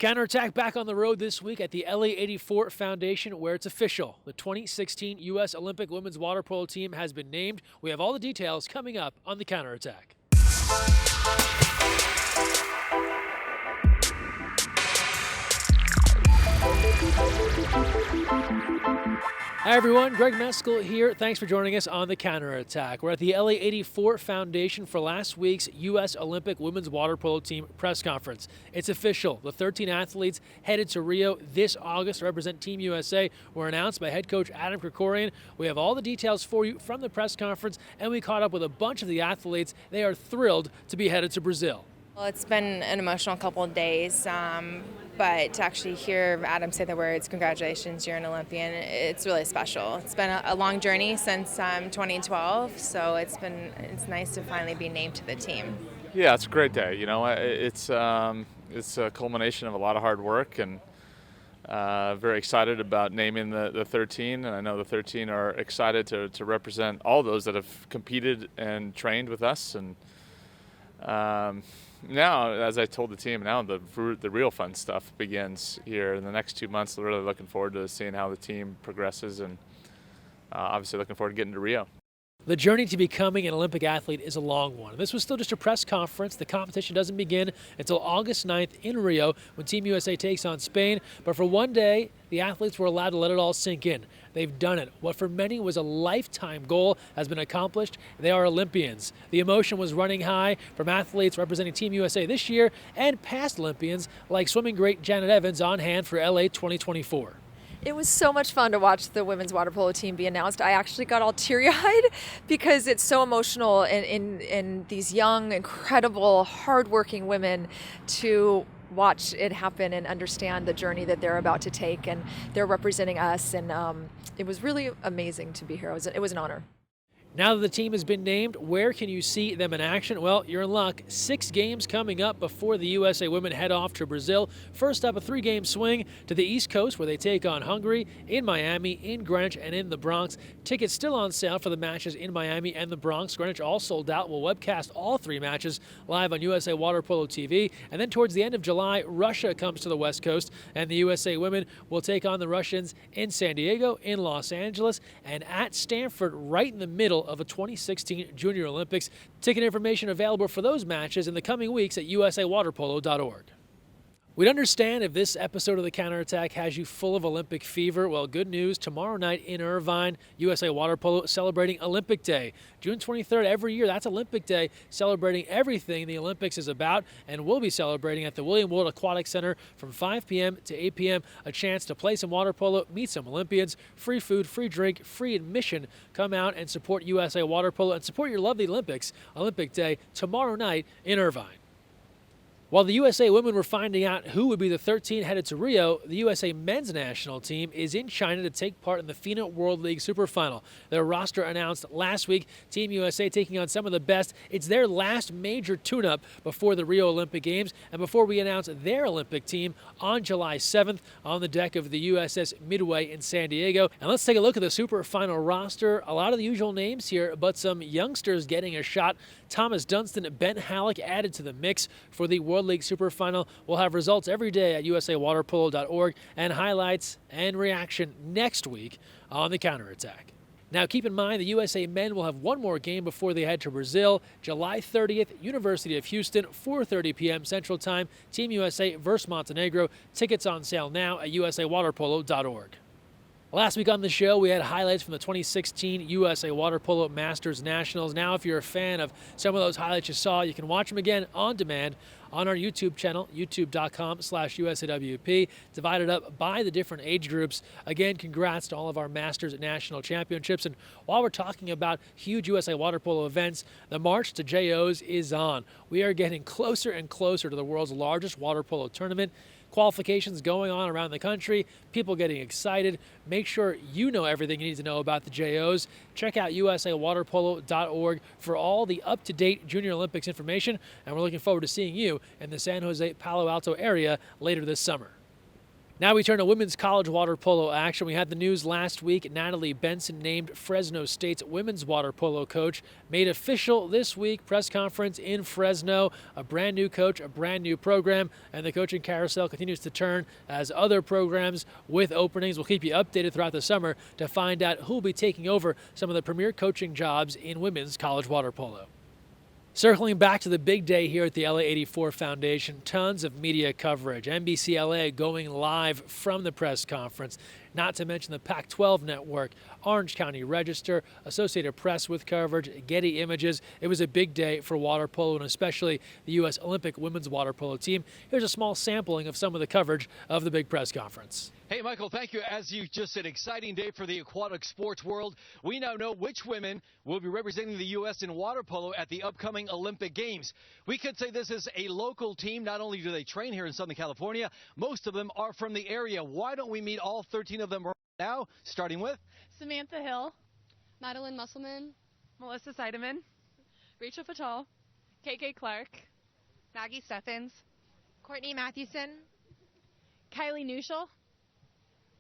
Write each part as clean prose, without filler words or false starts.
Counterattack back on the road this week at the LA84 Foundation, where it's official. The 2016 U.S. Olympic women's water polo team has been named. We have all the details coming up on the Counterattack. Hi everyone, Greg Mescall here. Thanks for joining us on the Counterattack. We're at the LA84 Foundation for last week's U.S. Olympic women's water polo team press conference. It's official. The 13 athletes headed to Rio this August to represent Team USA were announced by head coach Adam Krikorian. We have all the details for you from the press conference, and we caught up with a bunch of the athletes. They are thrilled to be headed to Brazil. Well, it's been an emotional couple of days, but to actually hear Adam say the words, "Congratulations, you're an Olympian," it's really special. It's been a long journey since 2012, so it's nice to finally be named to the team. Yeah, it's a great day. You know, it's a culmination of a lot of hard work, and very excited about naming the 13. And I know the 13 are excited to represent all those that have competed and trained with us. And now, as I told the team, now the real fun stuff begins here in the next 2 months. We're really looking forward to seeing how the team progresses, and obviously looking forward to getting to Rio. The journey to becoming an Olympic athlete is a long one. This was still just a press conference. The competition doesn't begin until August 9th in Rio when Team USA takes on Spain. But for one day, the athletes were allowed to let it all sink in. They've done it. What for many was a lifetime goal has been accomplished. They are Olympians. The emotion was running high from athletes representing Team USA this year and past Olympians like swimming great Janet Evans on hand for LA 2024. It was so much fun to watch the women's water polo team be announced. I actually got all teary-eyed because it's so emotional in these young, incredible, hardworking women to watch it happen and understand the journey that they're about to take, and they're representing us, and it was really amazing to be here. It was an honor. Now that the team has been named, where can you see them in action? Well, you're in luck. 6 games coming up before the USA women head off to Brazil. First up, a 3-game swing to the East Coast where they take on Hungary, in Miami, in Greenwich, and in the Bronx. Tickets still on sale for the matches in Miami and the Bronx. Greenwich all sold out. We'll webcast all 3 matches live on USA Water Polo TV. And then towards the end of July, Russia comes to the West Coast, and the USA women will take on the Russians in San Diego, in Los Angeles, and at Stanford, right in the middle of the 2016 Junior Olympics. Ticket information available for those matches in the coming weeks at usawaterpolo.org. We'd understand if this episode of the Counterattack has you full of Olympic fever. Well, good news. Tomorrow night in Irvine, USA Water Polo celebrating Olympic Day. June 23rd every year, that's Olympic Day, celebrating everything the Olympics is about, and we'll be celebrating at the William Wood Aquatic Center from 5 p.m. to 8 p.m. A chance to play some water polo, meet some Olympians, free food, free drink, free admission. Come out and support USA Water Polo and support your lovely Olympics. Olympic Day tomorrow night in Irvine. While the USA women were finding out who would be the 13 headed to Rio, the USA men's national team is in China to take part in the FINA World League Super Final. Their roster announced last week, Team USA taking on some of the best. It's their last major tune-up before the Rio Olympic Games and before we announce their Olympic team on July 7th on the deck of the USS Midway in San Diego. And let's take a look at the Super Final roster. A lot of the usual names here, but some youngsters getting a shot. Thomas Dunston, Ben Halleck added to the mix for the World League Super Final. We'll have results every day at usawaterpolo.org and highlights and reaction next week on the Counterattack. Now keep in mind the USA men will have one more game before they head to Brazil. July 30th, University of Houston, 4:30 p.m. Central Time. Team USA versus Montenegro. Tickets on sale now at usawaterpolo.org. Last week on the show, we had highlights from the 2016 USA Water Polo Masters Nationals. Now, if you're a fan of some of those highlights you saw, you can watch them again on demand on our YouTube channel, youtube.com/USAWP, divided up by the different age groups. Again, congrats to all of our Masters National Championships. And while we're talking about huge USA Water Polo events, the March to JOs is on. We are getting closer and closer to the world's largest water polo tournament. Qualifications going on around the country, people getting excited. Make sure you know everything you need to know about the JOs. Check out usawaterpolo.org for all the up-to-date Junior Olympics information, and we're looking forward to seeing you in the San Jose, Palo Alto area later this summer. Now we turn to women's college water polo action. We had the news last week. Natalie Benson, named Fresno State's women's water polo coach, made official this week. Press conference in Fresno. A brand new coach, a brand new program, and the coaching carousel continues to turn as other programs with openings. We'll keep you updated throughout the summer to find out who will be taking over some of the premier coaching jobs in women's college water polo. Circling back to the big day here at the LA84 Foundation, tons of media coverage. NBC LA going live from the press conference, not to mention the Pac-12 network, Orange County Register, Associated Press with coverage, Getty Images. It was a big day for water polo and especially the U.S. Olympic women's water polo team. Here's a small sampling of some of the coverage of the big press conference. Hey, Michael, thank you. As you just said, exciting day for the aquatic sports world. We now know which women will be representing the U.S. in water polo at the upcoming Olympic Games. We could say this is a local team. Not only do they train here in Southern California, most of them are from the area. Why don't we meet all 13 of them right now, starting with Samantha Hill, Madeline Musselman, Melissa Seidemann, Rachel Fatal, KK Clark, Maggie Steffens, Courtney Mathewson, Kylie Neuschel,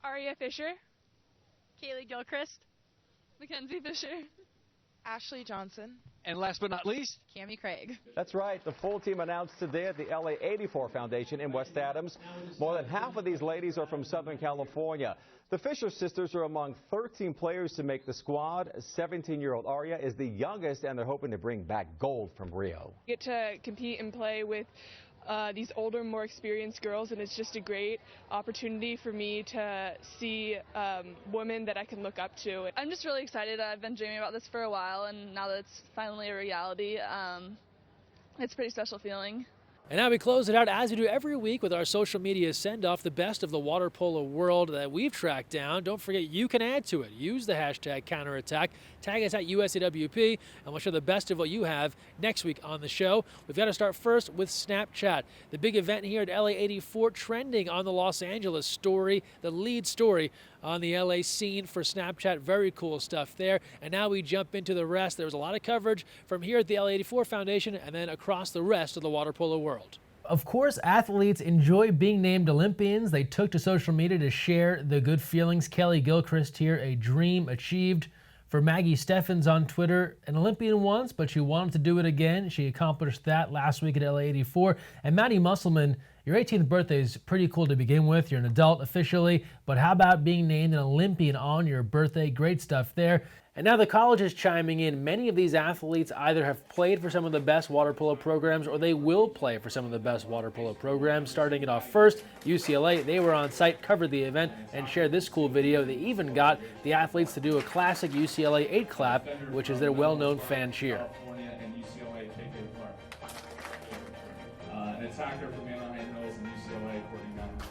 Aria Fisher, Kaylee Gilchrist, Mackenzie Fisher, Ashley Johnson, and last but not least, Cammie Craig. That's right. The full team announced today at the LA84 Foundation in West Adams. More than half of these ladies are from Southern California. The Fisher sisters are among 13 players to make the squad. 17-year-old Aria is the youngest, and they're hoping to bring back gold from Rio. Get to compete and play with these older, more experienced girls, and it's just a great opportunity for me to see women that I can look up to. I'm just really excited. I've been dreaming about this for a while, and now that it's finally a reality, it's a pretty special feeling. And now we close it out as we do every week with our social media send-off, the best of the water polo world that we've tracked down. Don't forget, you can add to it. Use the hashtag counterattack. Tag us at USAWP, and we'll share the best of what you have next week on the show. We've got to start first with Snapchat. The big event here at LA84 trending on the Los Angeles story, the lead story on the LA scene for Snapchat. Very cool stuff there. And now we jump into the rest. There was a lot of coverage from here at the LA84 Foundation and then across the rest of the water polo world. Of course, athletes enjoy being named Olympians. They took to social media to share the good feelings. Kelly Gilchrist here, a dream achieved. For Maggie Steffens on Twitter, an Olympian once, but she wanted to do it again. She accomplished that last week at LA84. And Maddie Musselman, your 18th birthday is pretty cool to begin with. You're an adult officially, but how about being named an Olympian on your birthday? Great stuff there. And now the college is chiming in. Many of these athletes either have played for some of the best water polo programs or they will play for some of the best water polo programs. Starting it off first, UCLA, they were on site, covered the event, and shared this cool video. They even got the athletes to do a classic UCLA 8 clap, which is their well-known fan cheer. An attacker from Anaheim Hills in UCLA, Courtney Mathewson.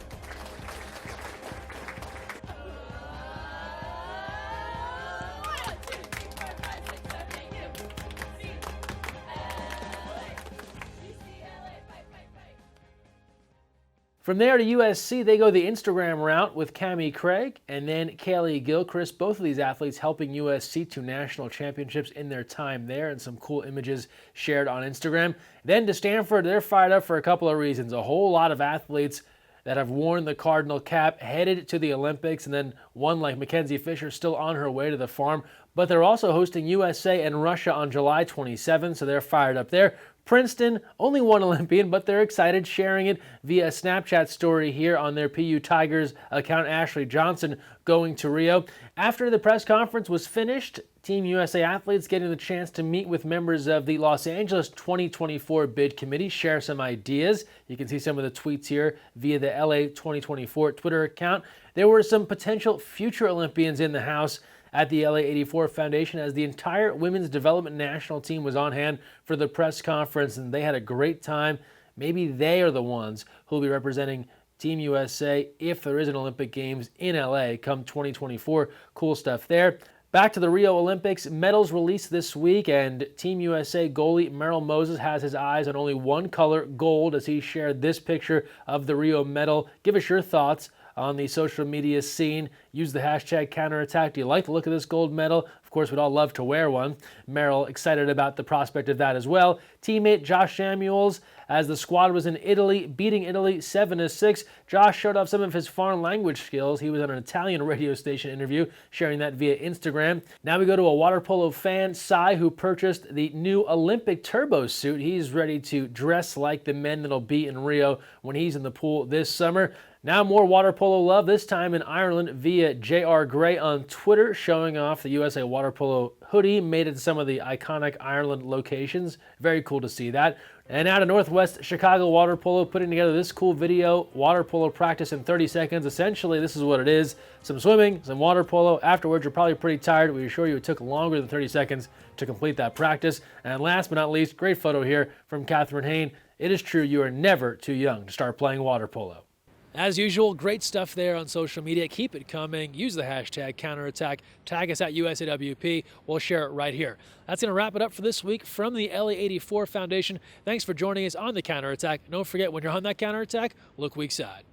From there to USC, they go the Instagram route with Cammie Craig and then Kaylee Gilchrist. Both of these athletes helping USC to national championships in their time there, and some cool images shared on Instagram. Then to Stanford, they're fired up for a couple of reasons. A whole lot of athletes that have worn the Cardinal cap headed to the Olympics, and then one like Mackenzie Fisher still on her way to the farm. But they're also hosting USA and Russia on July 27, so they're fired up there. Princeton, only one Olympian, but they're excited, sharing it via a Snapchat story here on their PU Tigers account. Ashley Johnson going to Rio. After the press conference was finished, Team USA athletes getting the chance to meet with members of the Los Angeles 2024 bid committee, share some ideas. You can see some of the tweets here via the LA 2024 Twitter account. There were some potential future Olympians in the house at the LA84 Foundation as the entire women's development national team was on hand for the press conference, and they had a great time. Maybe they are the ones who will be representing Team USA if there is an Olympic Games in LA come 2024. Cool stuff there. Back to the Rio Olympics, medals released this week, and Team USA goalie Merrill Moses has his eyes on only one color, gold, as he shared this picture of the Rio medal. Give us your thoughts on the social media scene. Use the hashtag counterattack. Do you like the look of this gold medal? Of course, we'd all love to wear one. Merrill excited about the prospect of that as well. Teammate Josh Samuels as the squad was in Italy, beating Italy 7-6. Josh showed off some of his foreign language skills. He was on an Italian radio station interview, sharing that via Instagram. Now we go to a water polo fan, Sai, who purchased the new Olympic turbo suit. He's ready to dress like the men that'll be in Rio when he's in the pool this summer. Now more water polo love, this time in Ireland via J.R. Gray on Twitter, showing off the USA water polo hoodie made at some of the iconic Ireland locations. Very cool to see that. And out of Northwest Chicago Water Polo putting together this cool video, water polo practice in 30 seconds. Essentially, this is what it is. Some swimming, some water polo. Afterwards, you're probably pretty tired. We assure you it took longer than 30 seconds to complete that practice. And last but not least, great photo here from Catherine Hain. It is true, you are never too young to start playing water polo. As usual, great stuff there on social media. Keep it coming. Use the hashtag counterattack. Tag us at USAWP. We'll share it right here. That's going to wrap it up for this week from the LA84 Foundation. Thanks for joining us on the counterattack. Don't forget, when you're on that counterattack, look weak side.